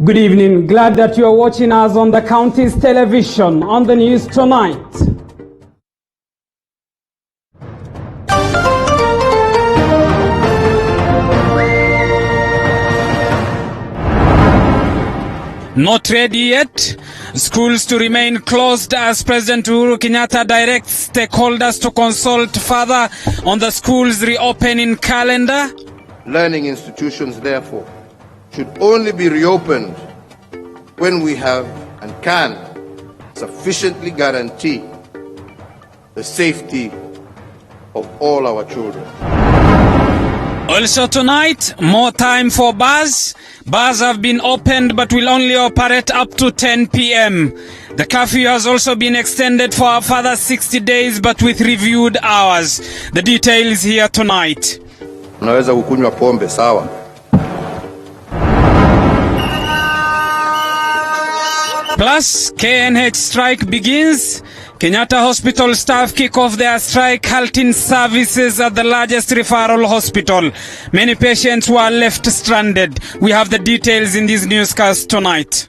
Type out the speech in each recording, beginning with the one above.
Good evening. Glad that you are watching us on the county's television on the news tonight. Not ready yet. Schools to remain closed as President Uhuru Kenyatta directs stakeholders to consult further on the schools reopening calendar. Learning institutions, therefore, should only be reopened when we have and can sufficiently guarantee the safety of all our children. Also tonight, more time for bars. Bars have been opened but will only operate up to 10 p.m. The curfew has also been extended for a further 60 days but with reviewed hours. The details here tonight. Unaweza kukunywa pombe sawa. Plus, KNH strike begins. Kenyatta Hospital staff kick off their strike, halting services at the largest referral hospital. Many patients were left stranded. We have the details in this newscast tonight.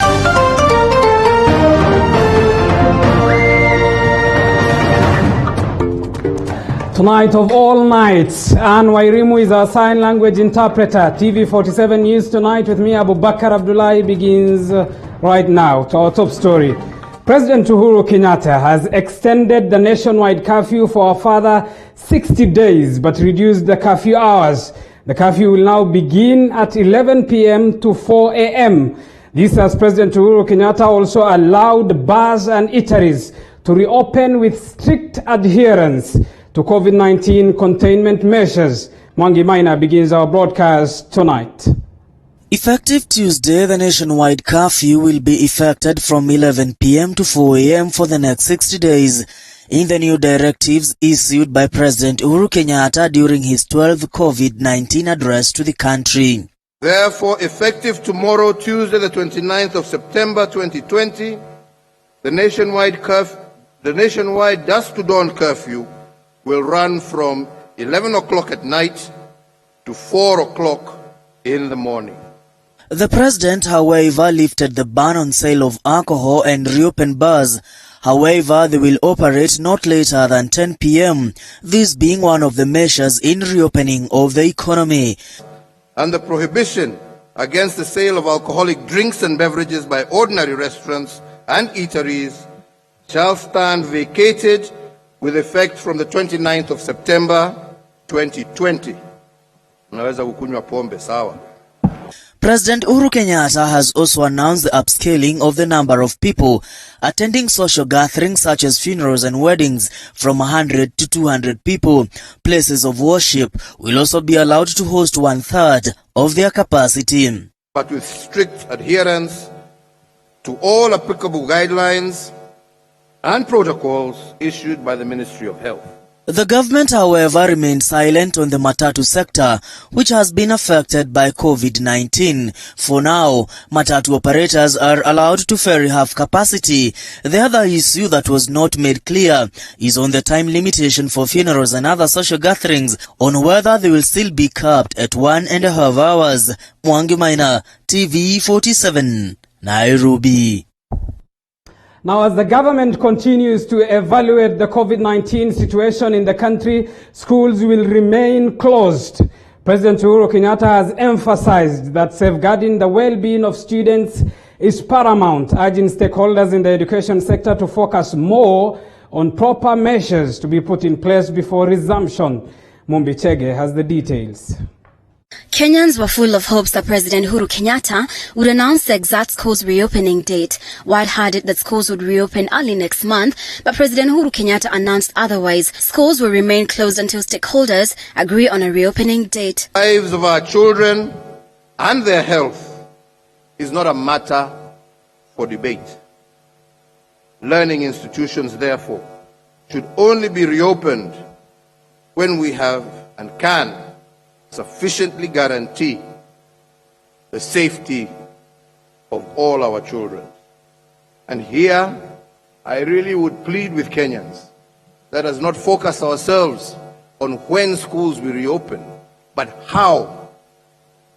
Tonight of all nights, Anne Wairimu is our sign language interpreter. TV47 News Tonight with me, Abu Bakar Abdullahi, begins right now to our top story. President Uhuru Kenyatta has extended the nationwide curfew for a further 60 days but reduced the curfew hours. The curfew will now begin at 11 p.m. to 4 a.m. This as President Uhuru Kenyatta also allowed bars and eateries to reopen with strict adherence to COVID-19 containment measures. Mwangi Maina begins our broadcast tonight. Effective Tuesday, the nationwide curfew will be effected from 11 p.m. to 4 a.m. for the next 60 days in the new directives issued by President Uhuru Kenyatta during his 12th COVID-19 address to the country. Therefore, effective tomorrow, Tuesday, the 29th of September 2020, the nationwide dusk to dawn curfew will run from 11 o'clock at night to 4 o'clock in the morning. The president, however, lifted the ban on sale of alcohol and reopened bars. However, they will operate not later than 10 p.m., this being one of the measures in reopening of the economy. And the prohibition against the sale of alcoholic drinks and beverages by ordinary restaurants and eateries shall stand vacated with effect from the 29th of September 2020. Unaweza kukunywa pombe sawa. President Uhuru Kenyatta has also announced the upscaling of the number of people attending social gatherings such as funerals and weddings from 100 to 200 people. Places of worship will also be allowed to host 1/3 of their capacity, but with strict adherence to all applicable guidelines and protocols issued by the Ministry of Health. The government, however, remained silent on the matatu sector, which has been affected by COVID-19. For now, matatu operators are allowed to ferry half capacity. The other issue that was not made clear is on the time limitation for funerals and other social gatherings, on whether they will still be capped at 1.5 hours. Mwangi Maina, TV47, Nairobi. Now, as the government continues to evaluate the COVID-19 situation in the country, schools will remain closed. President Uhuru Kenyatta has emphasized that safeguarding the well-being of students is paramount, urging stakeholders in the education sector to focus more on proper measures to be put in place before resumption. Mumbi Chege has the details. Kenyans were full of hopes that President Uhuru Kenyatta would announce the exact schools reopening date. White had it that schools would reopen early next month, but President Uhuru Kenyatta announced otherwise. Schools will remain closed until stakeholders agree on a reopening date. The lives of our children and their health is not a matter for debate. Learning institutions, therefore, should only be reopened when we have and can sufficiently guarantee the safety of all our children. And here, I really would plead with Kenyans, let us not focus ourselves on when schools will reopen, But how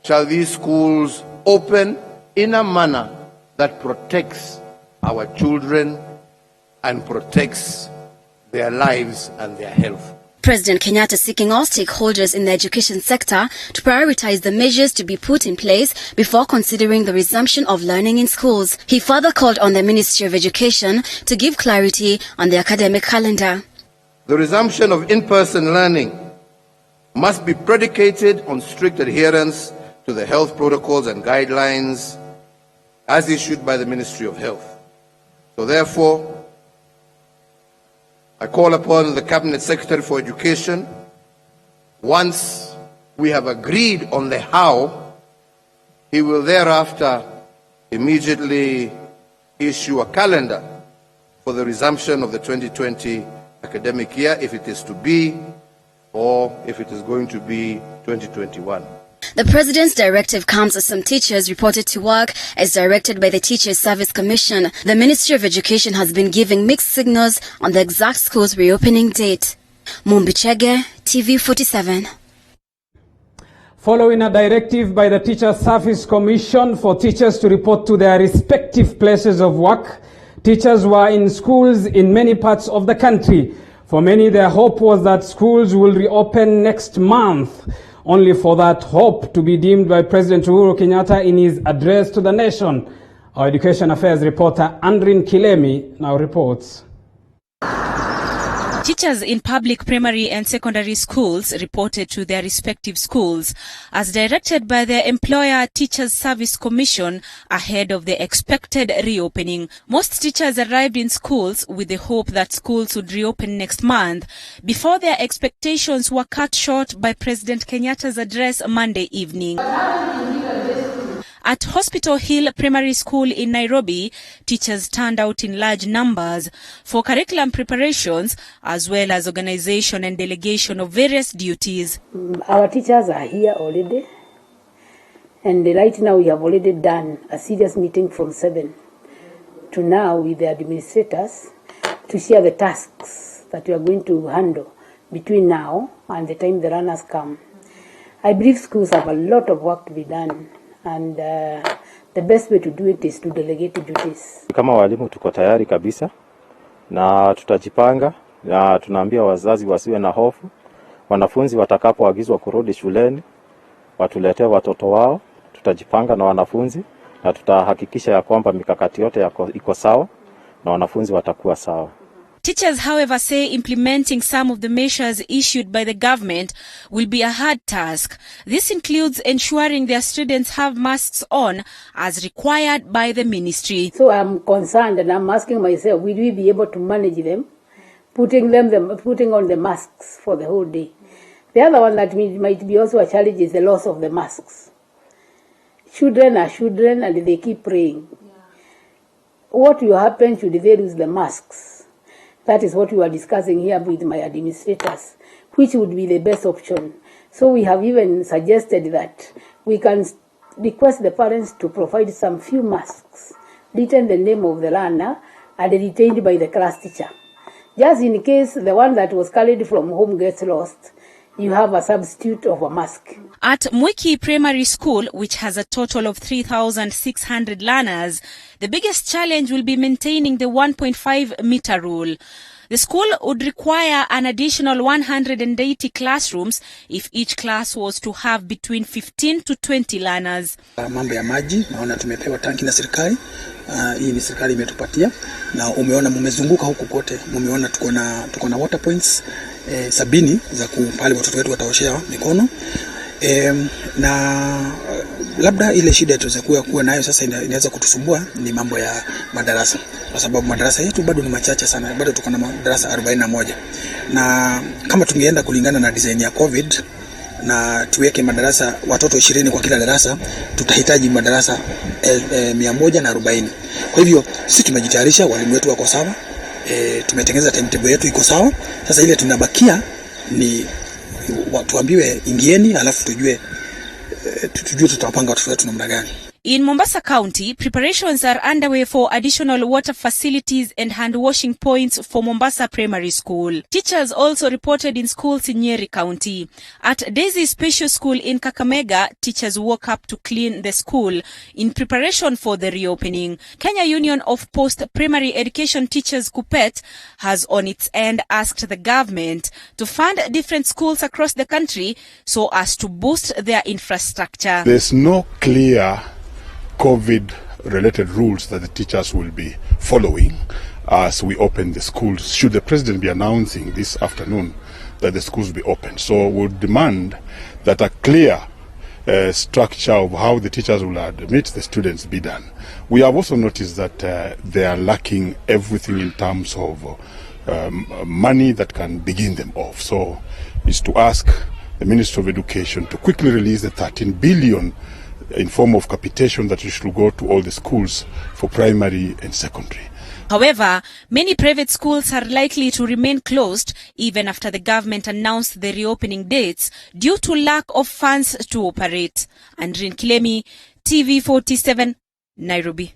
shall these schools open in a manner that protects our children and protects their lives and their health? President Kenyatta seeking all stakeholders in the education sector to prioritize the measures to be put in place before considering the resumption of learning in schools. He further called on the Ministry of Education to give clarity on the academic calendar. The resumption of in-person learning must be predicated on strict adherence to the health protocols and guidelines as issued by the Ministry of Health. So therefore, I call upon the Cabinet Secretary for Education, once we have agreed on the how, he will thereafter immediately issue a calendar for the resumption of the 2020 academic year, if it is to be, or if it is going to be 2021. The President's directive comes as some teachers reported to work as directed by the Teachers Service Commission. The Ministry of Education has been giving mixed signals on the exact school's reopening date. Mumbichege, TV47. Following a directive by the Teachers Service Commission for teachers to report to their respective places of work, teachers were in schools in many parts of the country. For many, their hope was that schools will reopen next month, only for that hope to be dimmed by President Uhuru Kenyatta in his address to the nation. Our Education Affairs reporter Andrin Kilemi now reports. Teachers in public primary and secondary schools reported to their respective schools as directed by their employer Teachers Service Commission ahead of the expected reopening. Most teachers arrived in schools with the hope that schools would reopen next month before their expectations were cut short by President Kenyatta's address Monday evening. At Hospital Hill Primary School in Nairobi, teachers turned out in large numbers for curriculum preparations as well as organization and delegation of various duties. Our teachers are here already, and right now we have already done a serious meeting from 7 to now with the administrators to share the tasks that we are going to handle between now and the time the runners come. I believe schools have a lot of work to be done. And the best way to do it is to delegate duties. Kama walimu tuko tayari kabisa na tutajipanga na tunaambia wazazi wasiwe na hofu. Wanafunzi watakapoagizwa kurudi shuleni watuletee watoto wao, tutajipanga na wanafunzi na tutahakikisha ya kwamba mikakati yote iko sawa na wanafunzi watakuwa sawa. Teachers, however, say implementing some of the measures issued by the government will be a hard task. This includes ensuring their students have masks on as required by the ministry. So I'm concerned and I'm asking myself, will we be able to manage them, putting on the masks for the whole day? The other one that might be also a challenge is the loss of the masks. Children are children and they keep praying. What will happen should they lose the masks? That is what we were discussing here with my administrators, which would be the best option. So we have even suggested that we can request the parents to provide some few masks, written the name of the learner and retained by the class teacher. Just in case the one that was carried from home gets lost, you have a substitute of a mask. At Mwiki Primary School, which has a total of 3,600 learners, the biggest challenge will be maintaining the 1.5-meter rule. The school would require an additional 180 classrooms if each class was to have between 15 to 20 learners. Mambo ya maji, naona tumepewa tanki na serikali. Hii ni serikali imetupatia na umeona mmezunguka huku kote, mumeona tuko na water points 70 za pale watoto wetu wataoshea mikono. Na labda ile shida tuweza kuwa nayo sasa inaweza kutusumbua ni mambo ya madarasa, kwa sababu madarasa yetu bado ni machache sana, bado tuko na madarasa 41. Na kama tungeenda kulingana na design ya COVID na tuweke madarasa watoto 20 kwa kila darasa, tutahitaji madarasa 140. Kwa hivyo sisi tumejitayarisha, walimu wetu wako sawa, tumetengeneza timetable yetu iko sawa. Sasa ile tunabakia ni tuambiwe ingieni, alafu tujue tutawapanga watoto wetu namna gani. In Mombasa County, preparations are underway for additional water facilities and hand washing points for Mombasa Primary School. Teachers also reported in schools in Nyeri County. At Daisy Special School in Kakamega, teachers woke up to clean the school in preparation for the reopening. Kenya Union of Post-Primary Education Teachers KUPPET has on its end asked the government to fund different schools across the country so as to boost their infrastructure. There's no clear COVID-related rules that the teachers will be following as we open the schools. Should the president be announcing this afternoon that the schools be open? So we'll demand that a clear structure of how the teachers will admit the students be done. We have also noticed that they are lacking everything in terms of money that can begin them off. So it's to ask the Ministry of Education to quickly release the 13 billion in form of capitation that should go to all the schools for primary and secondary. However, many private schools are likely to remain closed even after the government announced the reopening dates due to lack of funds to operate. Andrin Kilemi, TV47, Nairobi.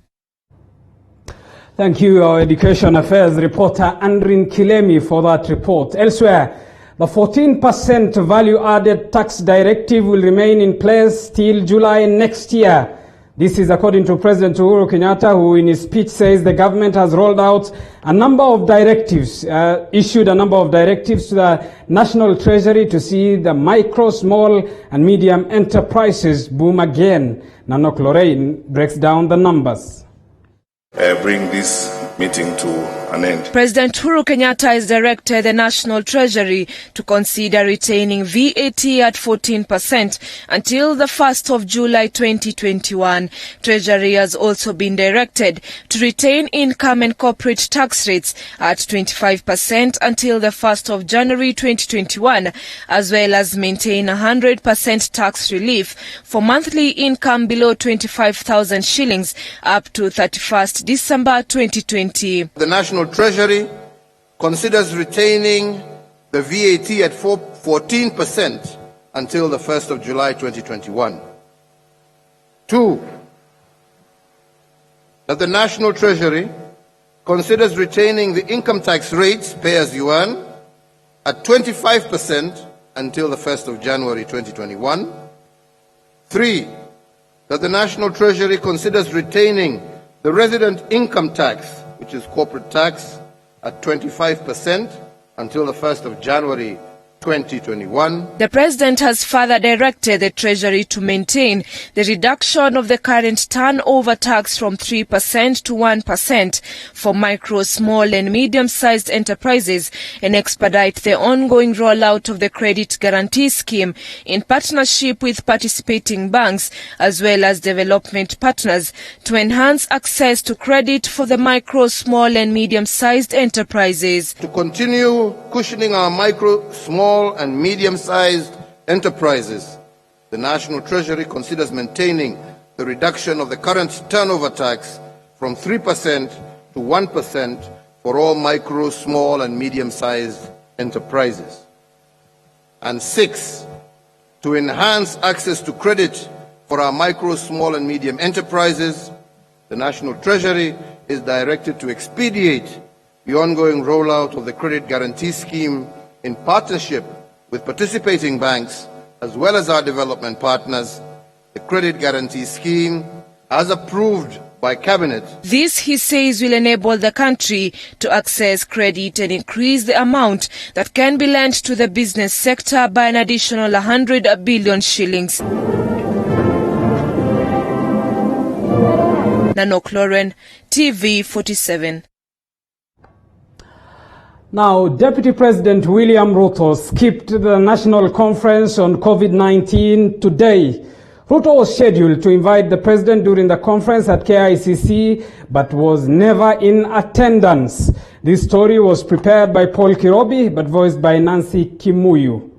Thank you, our Education Affairs reporter Andrin Kilemi, for that report. Elsewhere, the 14% value-added tax directive will remain in place till July next year. This is according to President Uhuru Kenyatta, who in his speech says the government has rolled out a number of directives, issued a number of directives to the National Treasury to see the micro, small and medium enterprises boom again. Nanok Lorraine breaks down the numbers. Bring this meeting to an end. President Uhuru Kenyatta has directed the National Treasury to consider retaining VAT at 14% until the 1st of July 2021. Treasury has also been directed to retain income and corporate tax rates at 25% until the 1st of January 2021, as well as maintain 100% tax relief for monthly income below 25,000 shillings up to 31st December 2020. The National Treasury considers retaining the VAT at 14% until the 1st of July 2021. 2, that the National Treasury considers retaining the income tax rates pay as you earn at 25% until the 1st of January 2021. 3, that the National Treasury considers retaining the resident income tax, which is corporate tax, at 25% until the 1st of January 2021. The President has further directed the Treasury to maintain the reduction of the current turnover tax from 3% to 1% for micro, small and medium-sized enterprises and expedite the ongoing rollout of the Credit Guarantee Scheme in partnership with participating banks as well as development partners to enhance access to credit for the micro, small and medium-sized enterprises. To continue cushioning our micro, small and medium-sized enterprises, the National Treasury considers maintaining the reduction of the current turnover tax from 3% to 1% for all micro, small and medium-sized enterprises. And 6, to enhance access to credit for our micro, small and medium enterprises, the National Treasury is directed to expedite the ongoing rollout of the Credit Guarantee Scheme in partnership with participating banks as well as our development partners. The Credit Guarantee Scheme, as approved by Cabinet. This, he says, will enable the country to access credit and increase the amount that can be lent to the business sector by an additional 100 billion shillings. Nanok Lauren, TV47. Now, Deputy President William Ruto skipped the national conference on COVID-19 today. Ruto was scheduled to invite the president during the conference at KICC, but was never in attendance. This story was prepared by Paul Kirobi, but voiced by Nancy Kimuyu.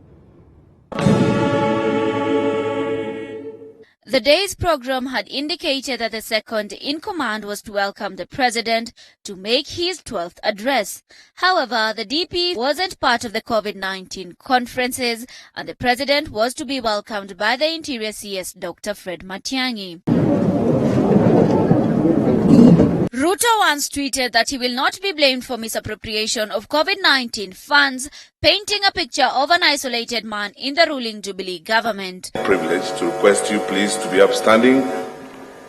The day's program had indicated that the second in command was to welcome the president to make his 12th address. However, the DP wasn't part of the COVID-19 conferences, and the president was to be welcomed by the Interior CS Dr. Fred Matiang'i. Ruto once tweeted that he will not be blamed for misappropriation of COVID-19 funds, painting a picture of an isolated man in the ruling Jubilee government. Privilege to request you please to be upstanding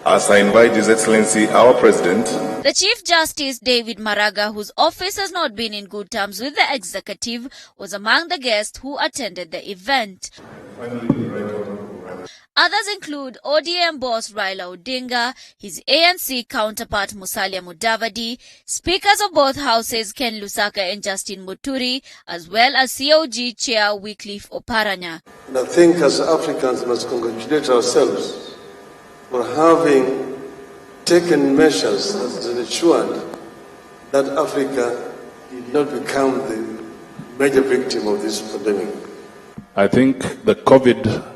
as I invite His Excellency our President. The Chief Justice David Maraga, whose office has not been in good terms with the executive, was among the guests who attended the event. Others include ODM boss Raila Odinga, his ANC counterpart Musalia Mudavadi, speakers of both houses Ken Lusaka and Justin Muturi, as well as COG Chair Wycliffe Oparanya. And I think as Africans must congratulate ourselves for having taken measures that ensured that Africa did not become the major victim of this pandemic. I think the COVID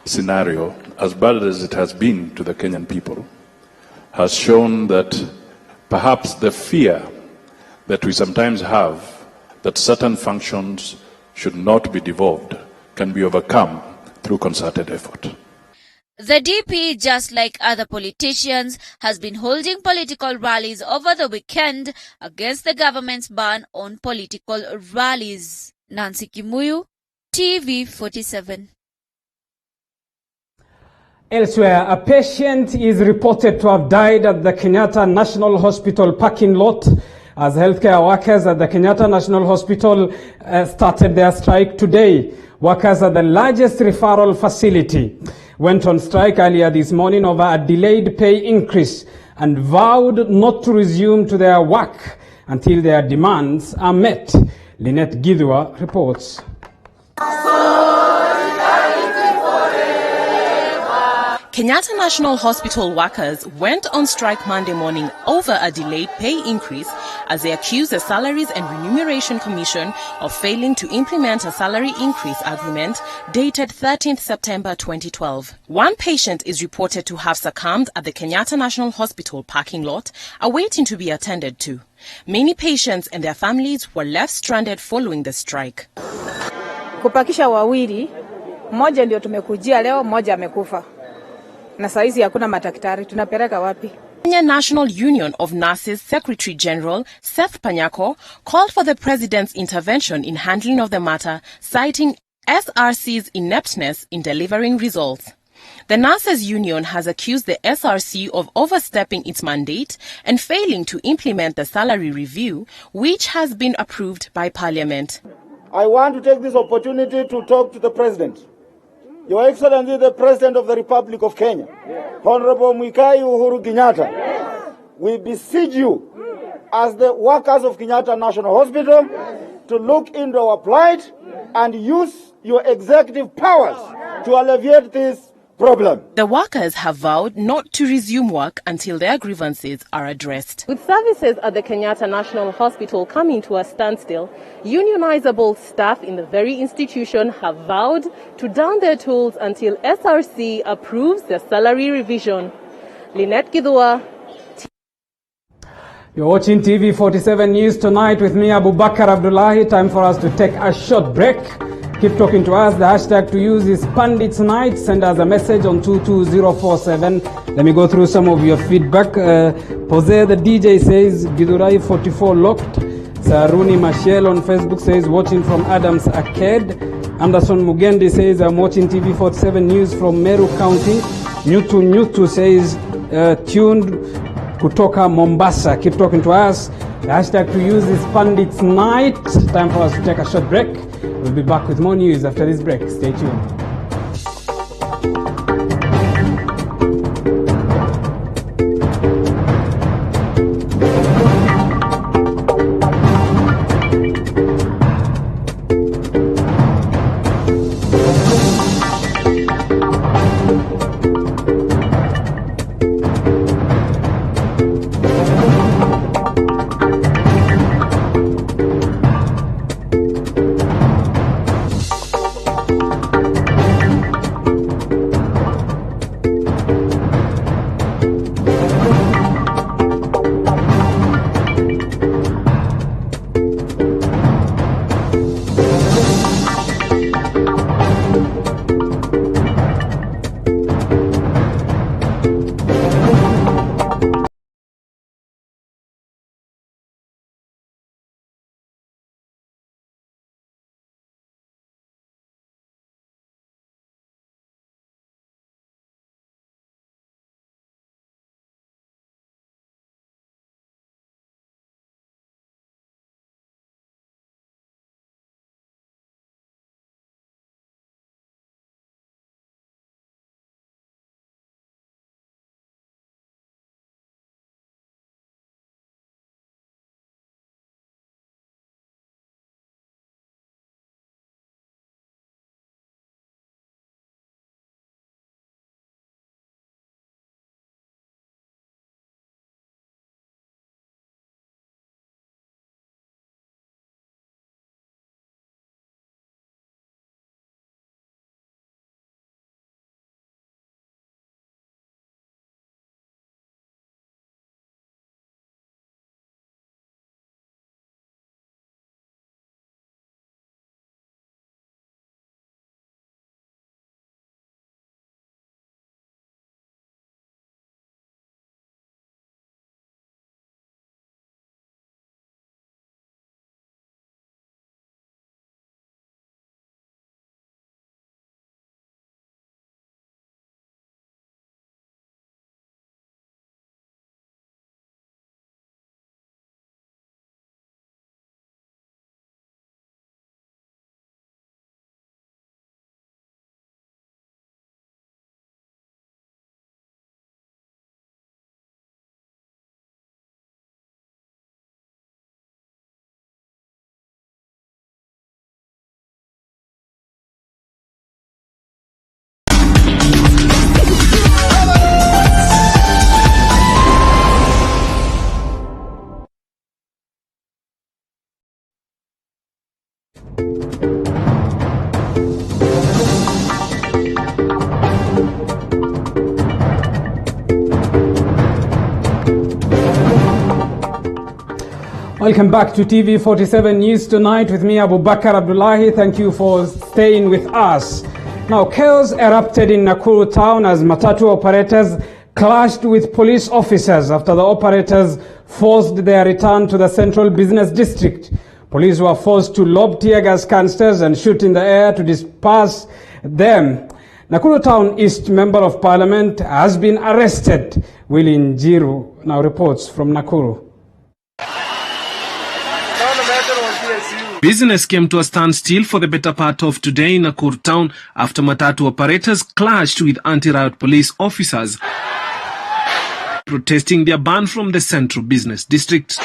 scenario, as bad as it has been to the Kenyan people, has shown that perhaps the fear that we sometimes have that certain functions should not be devolved can be overcome through concerted effort. The DP, just like other politicians, has been holding political rallies over the weekend against the government's ban on political rallies. Nancy Kimuyu, TV47. Elsewhere, a patient is reported to have died at the Kenyatta National Hospital parking lot as healthcare workers at the Kenyatta National Hospital started their strike today. Workers at the largest referral facility went on strike earlier this morning over a delayed pay increase and vowed not to resume to their work until their demands are met. Lynette Gidwa reports. Kenyatta National Hospital workers went on strike Monday morning over a delayed pay increase as they accused the Salaries and Remuneration Commission of failing to implement a salary increase agreement dated 13th September 2012. One patient is reported to have succumbed at the Kenyatta National Hospital parking lot, awaiting to be attended to. Many patients and their families were left stranded following the strike. Kupakisha wawili, mmoja ndio tumekujia leo, mmoja amekufa. Na saizi hakuna madaktari, tunapeleka wapi? Kenya National Union of Nurses Secretary General Seth Panyako called for the president's intervention in handling of the matter, citing SRC's ineptness in delivering results. The Nurses Union has accused the SRC of overstepping its mandate and failing to implement the salary review, which has been approved by Parliament. I want to take this opportunity to talk to the President. Your Excellency, the President of the Republic of Kenya, Honorable Mwikai Uhuru Kenyatta, we beseech you, as the workers of Kenyatta National Hospital, to look into our plight and use your executive powers to alleviate this problem. The workers have vowed not to resume work until their grievances are addressed. With services at the Kenyatta National Hospital coming to a standstill, unionizable staff in the very institution have vowed to down their tools until SRC approves the salary revision. Lynette Gidwa. You're watching TV47 News Tonight with me, Abu Bakar Abdullahi. Time for us to take a short break. Keep talking to us. The hashtag to use is Pandits Night. Send us a message on 22047. Let me go through some of your feedback. Jose the DJ says, Gidurai 44 locked. Saruni Machel on Facebook says, watching from Adams Arcade. Anderson Mugendi says, I'm watching TV47 News from Meru County. Nyutu says, tuned kutoka Mombasa. Keep talking to us. The hashtag to use is Pandits Night. Time for us to take a short break. We'll be back with more news after this break. Stay tuned. Welcome back to TV47 News Tonight with me, Abu Bakar Abdullahi. Thank you for staying with us. Now, chaos erupted in Nakuru town as matatu operators clashed with police officers after the operators forced their return to the central business district. Police were forced to lob tear gas canisters and shoot in the air to disperse them. Nakuru Town East Member of Parliament has been arrested. Willie Njiru now reports from Nakuru. Business came to a standstill for the better part of today in Nakuru town after matatu operators clashed with anti-riot police officers protesting their ban from the central business district,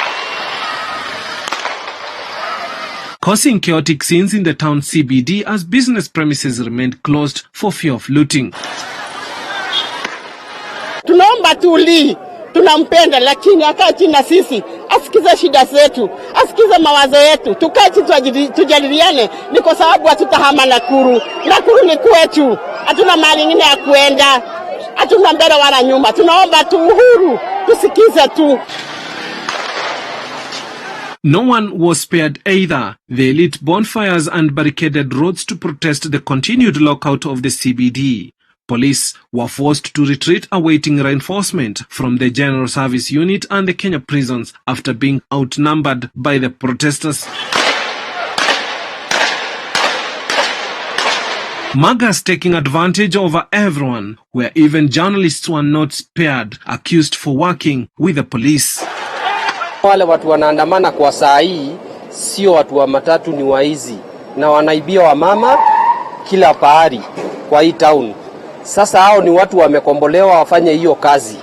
causing chaotic scenes in the town CBD as business premises remained closed for fear of looting. Tunaomba tuli, tunampenda lakini akae chini na sisi, asikize shida zetu, asikize mawazo yetu, tukae chini tujadiliane, ni kwa sababu hatutahama Nakuru. Nakuru ni kwetu, hatuna mahali nyingine ya kuenda, hatuna mbele wala nyuma. Tunaomba tu uhuru, tusikize tu. No one was spared either. They lit bonfires and barricaded roads to protest the continued lockout of the CBD. Police were forced to retreat awaiting reinforcement from the General Service Unit and the Kenya prisons after being outnumbered by the protesters. Magas taking advantage over everyone, where even journalists were not spared, accused for working with the police. Wale watu wanaandamana kwa saa hii sio watu wa matatu, ni waizi na wanaibia wamama kila pahali kwa hii town. Sasa hao ni watu wamekombolewa wafanye hiyo kazi.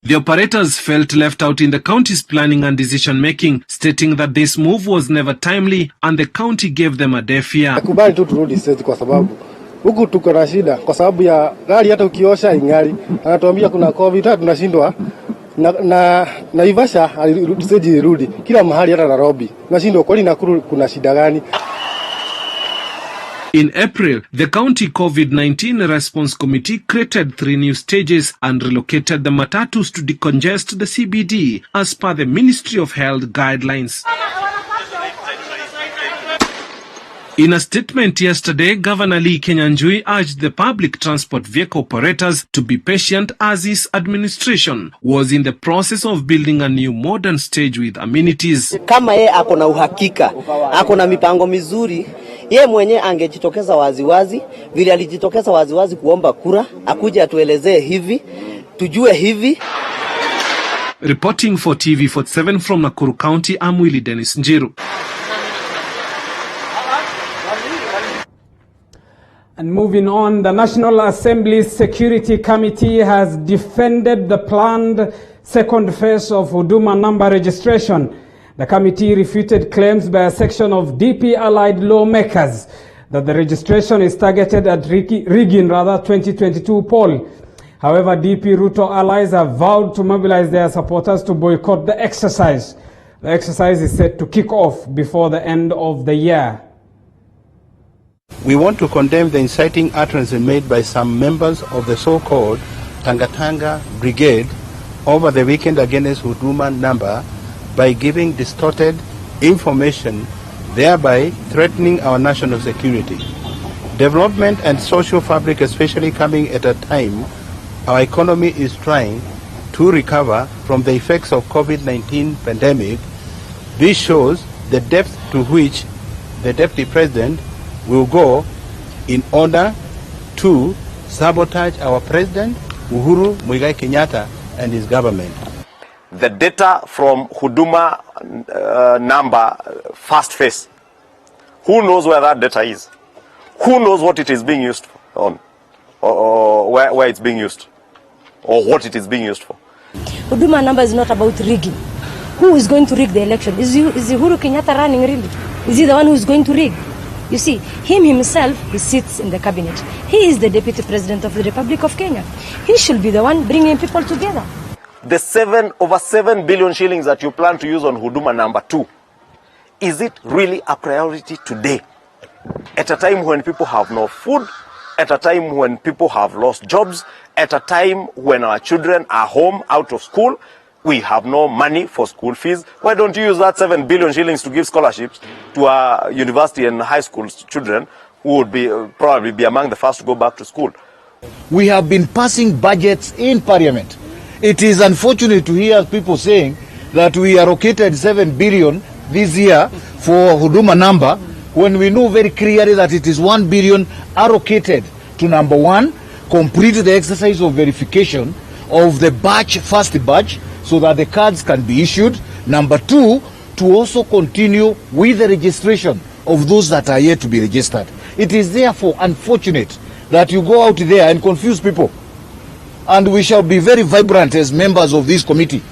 The operators felt left out in the county's planning and decision making, stating that this move was never timely and the county gave them a deaf ear. Nakubali tu turudi state kwa sababu huku tuko na shida kwa sababu ya gari, hata ukiosha ingari anatuambia kuna COVID, tunashindwa na Naivasha stage irudi kila mahali, hata Nairobi tunashindwa. Kwani Nakuru kuna shida gani? In April, the county COVID-19 response committee created 3 new stages and relocated the matatus to decongest the CBD as per the Ministry of Health guidelines. In a statement yesterday, Governor Lee Kenyanjui urged the public transport vehicle operators to be patient as his administration was in the process of building a new modern stage with amenities. Kama yeye akona uhakika, akona mipango mizuri, yeye mwenye angejitokeza waziwazi, vile alijitokeza waziwazi kuomba kura, akuje atuelezee hivi, tujue hivi. Reporting for TV47 from Nakuru County, I'm Willie Dennis Njiru. And moving on, the National Assembly's Security Committee has defended the planned second phase of Huduma number registration. The committee refuted claims by a section of DP-allied lawmakers that the registration is targeted at rigging 2022 poll. However, DP Ruto allies have vowed to mobilize their supporters to boycott the exercise. The exercise is set to kick off before the end of the year. We want to condemn the inciting utterances made by some members of the so-called Tanga Brigade over the weekend against Huduma number by giving distorted information, thereby threatening our national security. Development and social fabric, especially coming at a time our economy is trying to recover from the effects of COVID-19 pandemic. This shows the depth to which the Deputy President will go in order to sabotage our President, Uhuru Muigai Kenyatta, and his government. The data from Huduma number first phase, who knows where that data is? Who knows what it is being used on? Or where it's being used? Or what it is being used for? Huduma number is not about rigging. Who is going to rig the election? Is Uhuru Kenyatta running really? Is he the one who is going to rig? You see, him himself, he sits in the cabinet. He is the Deputy President of the Republic of Kenya. He should be the one bringing people together. The over 7 billion shillings that you plan to use on Huduma number 2, is it really a priority today? At a time when people have no food, at a time when people have lost jobs, at a time when our children are home out of school, We have no money for school fees. Why don't you use that 7 billion shillings to give scholarships to our university and high school children who would be probably be among the first to go back to school? We have been passing budgets in Parliament. It is unfortunate to hear people saying that we allocated 7 billion this year for Huduma number, when we know very clearly that it is 1 billion allocated to number one, complete the exercise of verification of the first batch, so that the cards can be issued. Number two, to also continue with the registration of those that are yet to be registered. It is therefore unfortunate that you go out there and confuse people. And we shall be very vibrant as members of this committee.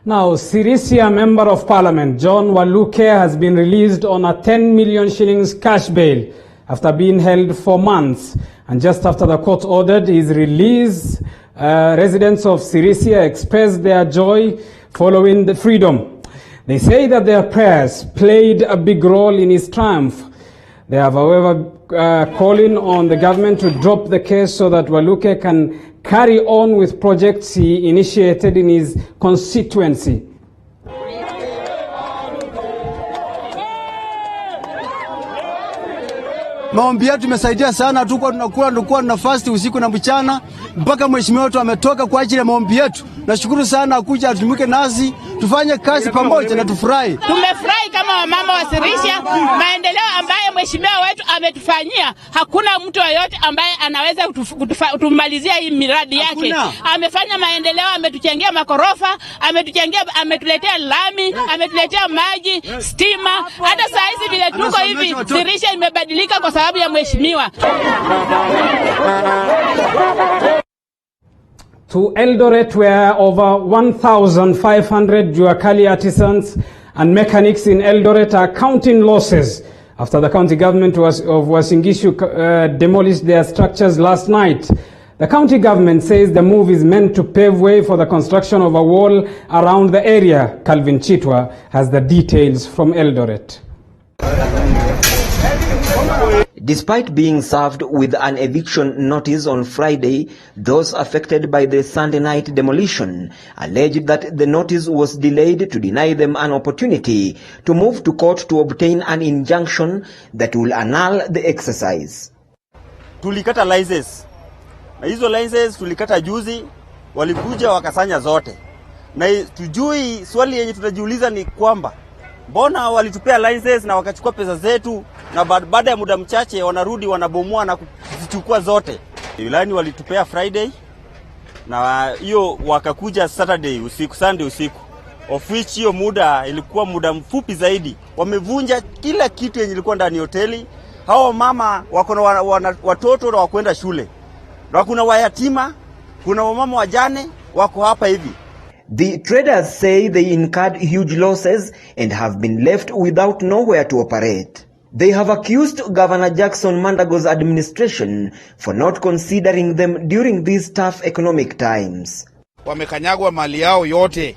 Now, Sirisia Member of Parliament John Waluke has been released on a 10 million shillings cash bail after being held for months. And just after the court ordered his release, residents of Sirisia expressed their joy following the freedom. They say that their prayers played a big role in his triumph. They have, however, calling on the government to drop the case so that Waluke can carry on with projects he initiated in his constituency. Maombi yetu imesaidia sana, tunakuwa na fast usiku na mchana mpaka mheshimiwa wetu ametoka kwa ajili ya maombi yetu. Nashukuru sana kuja atumike nasi, tufanye kazi pamoja na tufurahi. Tumefurahi kama wamama wa Sirisia, maendeleo ambayo mheshimiwa wetu ametufanyia. Hakuna mtu yoyote ambaye anaweza kutumalizia hii miradi yake. Amefanya maendeleo, ametuchangia makorofa, ametuletea lami, ametuletea maji, stima. Hata saa hizi vile tuko hivi, Sirisia imebadilika kwa sababu ya mheshimiwa. To Eldoret, where over 1,500 Juakali artisans and mechanics in Eldoret are counting losses after the county government of Uasin Gishu demolished their structures last night. The county government says the move is meant to pave way for the construction of a wall around the area. Calvin Chitwa has the details from Eldoret. Despite being served with an eviction notice on Friday, those affected by the Sunday night demolition alleged that the notice was delayed to deny them an opportunity to move to court to obtain an injunction that will annul the exercise. Tulikata license. Na hizo license tulikata juzi, walikuja wakasanya zote. Na tujui, swali yenye tunajiuliza ni kwamba mbona walitupea license na wakachukua pesa zetu, na baada ya muda mchache wanarudi wanabomoa na kuzichukua zote. Ilani walitupea Friday na hiyo wakakuja Saturday usiku, Sunday usiku. Of which hiyo muda ilikuwa muda mfupi zaidi. Wamevunja kila kitu yenye ilikuwa ndani hoteli. Hao mama wako na watoto na wakwenda shule. Na kuna wayatima, kuna wamama wajane wako hapa hivi. The traders say they incurred huge losses and have been left without nowhere to operate. They have accused Governor Jackson Mandago's administration for not considering them during these tough economic times. Wamekanyagwa mali yao yote.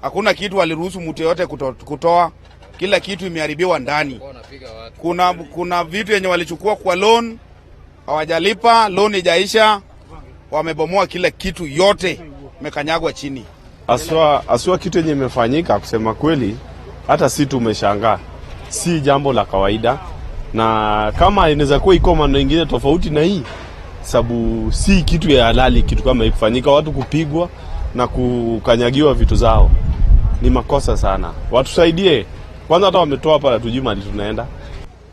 Hakuna kitu waliruhusu mtu yote kutoa. Kila kitu imeharibiwa ndani. Kuna vitu yenye walichukua kwa loan, hawajalipa, loan haijaisha, wamebomoa kila kitu yote, mekanyagwa chini. Aswa kitu yenye imefanyika, kusema kweli hata si tumeshangaa. Si jambo la kawaida, na kama inaweza kuwa iko maneno mengine tofauti na hii, sababu si kitu ya halali kitu kama ikifanyika, watu kupigwa na kukanyagiwa vitu zao. Ni makosa sana. Watusaidie. Kwanza hata wametoa hapa na tujui mahali tunaenda.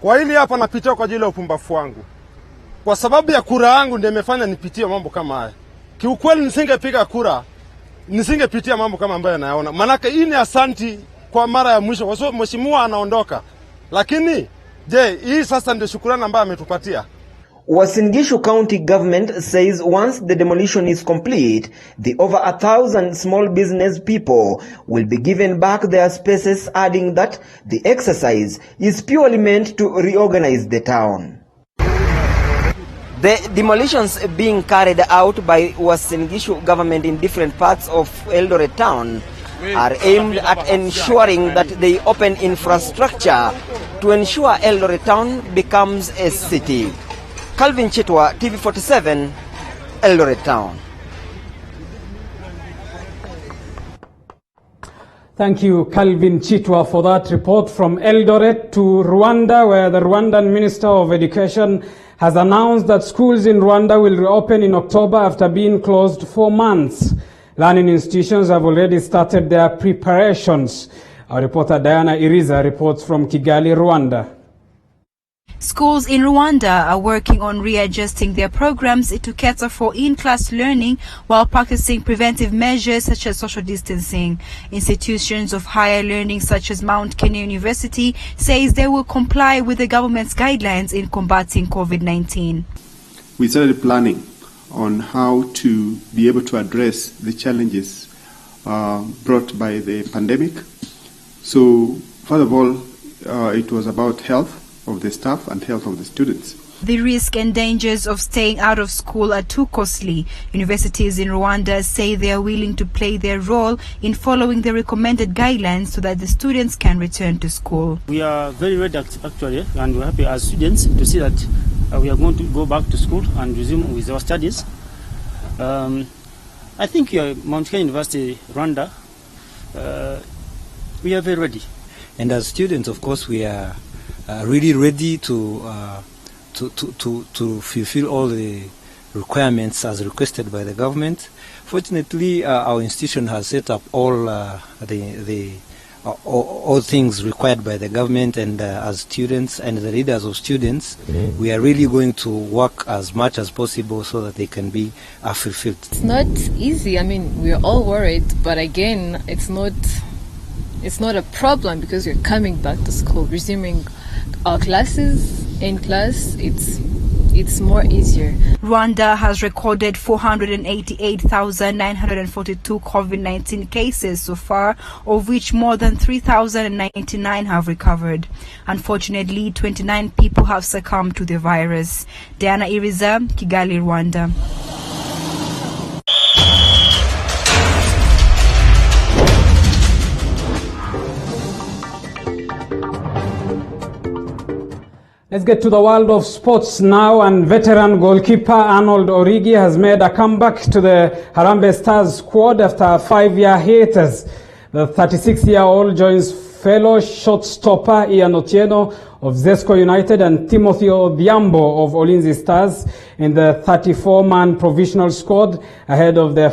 Kwa hili hapa napitia kwa ajili ya upumbavu wangu. Kwa sababu ya kura yangu ndio imefanya nipitie mambo kama haya. Kiukweli nisingepiga kura, nisingepitia mambo kama ambayo nayaona. Manake hii ni asanti kwa mara ya mwisho kwa sababu mheshimiwa anaondoka. Lakini je, hii sasa ndio shukrani ambayo ametupatia? Uasin Gishu County Government says once the demolition is complete, the over 1,000 small business people will be given back their spaces, adding that the exercise is purely meant to reorganize the town. The demolitions being carried out by Uasin Gishu government in different parts of Eldoret town are aimed at ensuring that they open infrastructure to ensure Eldoret town becomes a city. Calvin Chitwa, TV47, Eldoret town. Thank you, Calvin Chitwa, for that report from Eldoret to Rwanda, where the Rwandan Minister of Education has announced that schools in Rwanda will reopen in October after being closed for months. Learning institutions have already started their preparations. Our reporter Diana Iriza reports from Kigali, Rwanda. Schools in Rwanda are working on readjusting their programs to cater for in-class learning while practicing preventive measures such as social distancing. Institutions of higher learning such as Mount Kenya University says they will comply with the government's guidelines in combating COVID-19. We started planning on how to be able to address the challenges brought by the pandemic. So, first of all, it was about health of the staff and health of the students. The risk and dangers of staying out of school are too costly. Universities in Rwanda say they are willing to play their role in following the recommended guidelines so that the students can return to school. We are very ready actually, and we're happy as students to see that we are going to go back to school and resume with our studies. I think Mount Kenya University, Rwanda, we are very ready. And as students, of course, we are really ready to fulfill all the requirements as requested by the government. Fortunately, our institution has set up all all things required by the government, and as students and the leaders of students, we are really going to work as much as possible so that they can be fulfilled. It's not easy. I mean, we're all worried, but again, it's not a problem because we're coming back to school, resuming our classes in class. It's more easier. Rwanda has recorded 488,942 COVID-19 cases so far, of which more than 3,099 have recovered. Unfortunately, 29 people have succumbed to the virus. Diana Iriza, Kigali, Rwanda. Let's get to the world of sports now, and veteran goalkeeper Arnold Origi has made a comeback to the Harambee Stars squad after a 5-year hiatus. The 36-year-old joins fellow shot-stopper Ian Otieno of Zesco United and Timothy Odhiambo of Ulinzi Stars in the 34-man provisional squad ahead of their